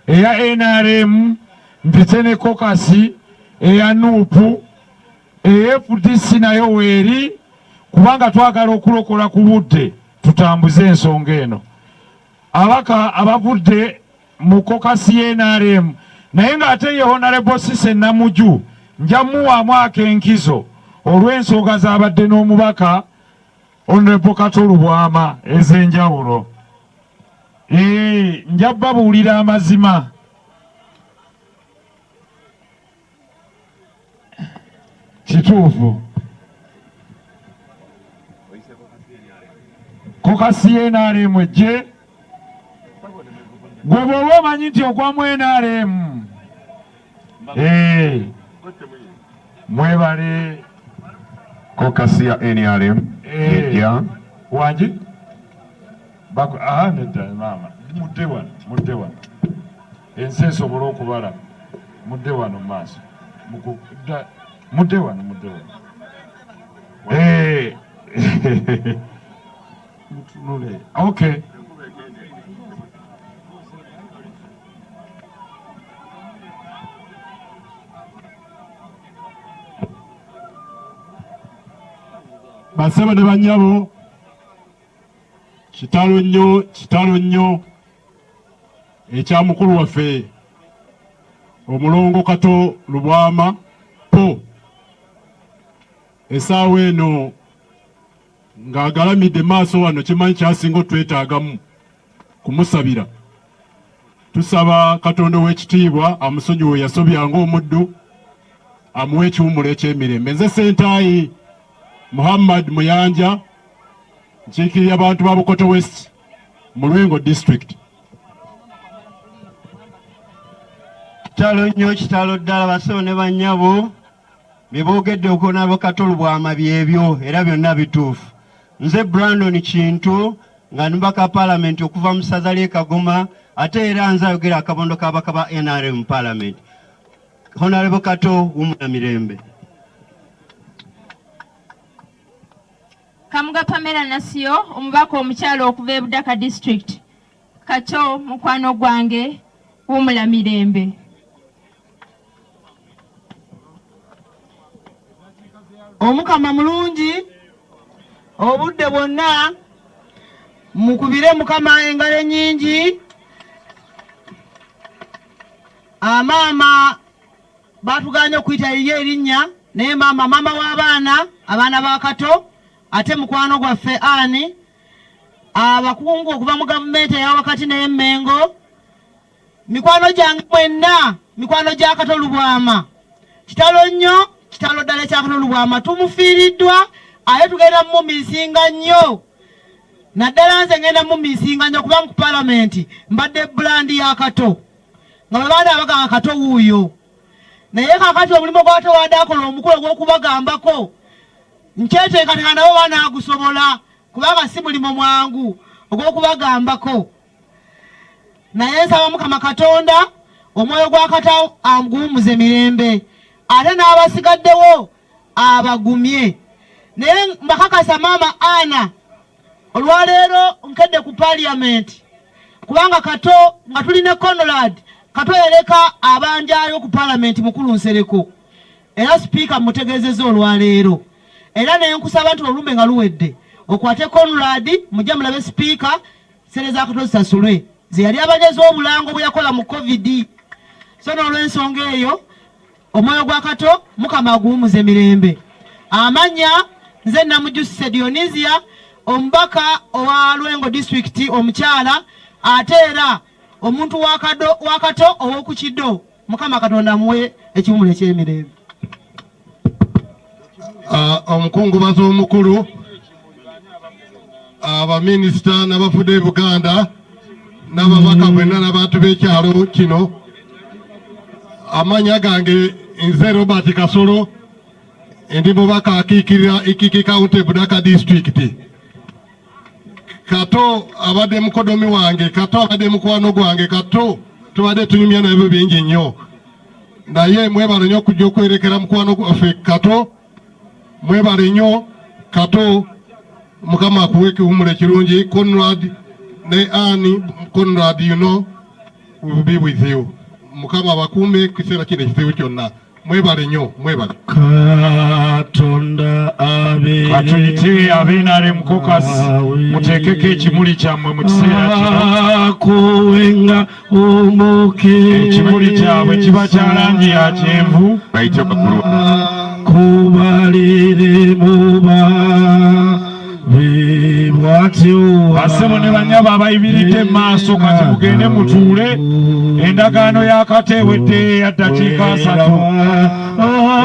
eya NRM mpitse ne kokasi eya nupu FDC nayo weeri kubanga twagala okulokola ku budde tutambuze ensonga eno. Abaka abavudde mu kokasi ya NRM naye ng'ate ye Hon Cissy Namujju njamuwaamu akenkizo olw'ensonga z'abadde n'omubaka Hon Kato Lubwama ez'enjawulo. Nja babuulira amazima. Kituufu kokasi ya NRM ejje gwe bw'oba omanyi nti ogwamu NRM. Mwebale kokasi ya NRM ejja wangi nedda maama mudde wano ensi esobole okubala mudde wano mu maaso mudde wano mutunule. Okay. Basaba ne banyabo kitalo nnyo ekya mukulu waffe omulongo Kato Lubwama po esaawa eno ng'agalamidde maaso wano kimanyi kyasinga otwetaagamu kumusabira. Tusaba Katonda w'ekitiibwa amusonyiwe yasobyanga omuddu amuwe ekiwumulo eky'emirembe. Nze Sentaayi Muhammad Muyanja nkiikirira abantu ba Bukoto West mu Lwengo District. Kitalo nnyo kitalo ddala basawo ne bannyabo beboogedde okunaabo Kato Lubwama byebyo era byonna bituufu. Nze Brandon Kintu nga mbaka Parliament okuva mu ssaza ly'e Kagoma ate era nze ayogera akabondo k'abaka ba NRM Parliament. Hon Kato wumula mirembe. Kamuga Pamela Nasiyo omubaka omukyalo okuva e Budaka District. Kato mukwano gwange wumula mirembe. Omukama mulungi obudde bwonna mukubire mukama engalo ennyingi. Amaama batuganya okuyita erinnya naye mama w'abaana abaana ba Kato ate mukwano gwaffe ani abakungu okuva mu gavumenti eya wakati n'emmengo mikwano gyange mwenna mikwano gya Kato Lubwama kitalo nnyo kitalo ddala ekya Kato Lubwama tumufiiriddwa aye tugenda mumumiisinga nnyo naddala nze ngenda mumumiisinga nnyo kuba ku Parliament mbadde bulandi ya Kato nga bwe baali abagamba Kato wuuyo naye kakati omulimu gw'ate wadde akola omukulu ogw'okubagambako nkyeteekateeka nabo banaagusobola kubanga si mulimu mwangu ogw'okubagambako naye nsaba Mukama Katonda omwoyo gwa Kato amuguumuze mirembe ate n'abasigaddewo abagumye naye mbakakasa maama Ana olwaleero nkedde ku Parliament kubanga Kato nga tulina Conrad Kato yaleka abanjaayo ku Parliament mukulu Nsereko era Sipiika mutegeezezza olwaleero era naye nkusaba nti olumbe nga luwedde okwate Conrad mujja mulabe Sipiika sente za Kato zisasulwe ze yali abanyeza obulango bwe yakola mu COVID so n'olw'ensonga eyo omwoyo gwa Kato Mukama aguwumuze mirembe. Amanya nze Namujju Dionisia omubaka owa Lwengo District omukyala ate era omuntu wa Kato ow'okukiddo Mukama Katonda muwe ekiwumulo eky'emirembe. Omukungubazi omukulu abaminisita n'abafudde Buganda n'ababaka bwenna n'abantu b'ekyalo kino amanya gange nze Robert Kasolo ndi mubaka akiikirira Ikiki County Budaka District. Kato abadde mukodomi wange Kato abadde mukwano gwange Kato tubadde tunyumya nabyo bingi nnyo naye mwebale nnyo okujja okwerekera mukwano gwaffe Kato mwebale nnyo Kato Mukama akuwe ekiwumulo ekirungi. Conrad ne Ani Conrad will be with you. Mukama bakume kiseera kino ekizibu kyonna. Mwebale nnyo, mwebale. Katonda abeere. Katuyite abeena mukokas muteekeko ekimuli kyammwe mu kiseera kino. Kuwenga omuke. Ekimuli kyabwe kiba kya langi ya kyenvu. Bayite bakulu. Kubalire muba. Basebo ne banyaba abayibiridde mu maaso kati mugende mutuule. Endagaano yakate ewedde ya ddakiika 3.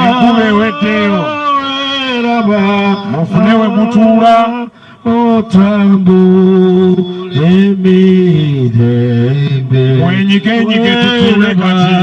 Enkuba eweddeyo. Mufune we mutuula. Mwenyigenyige tutuule kati.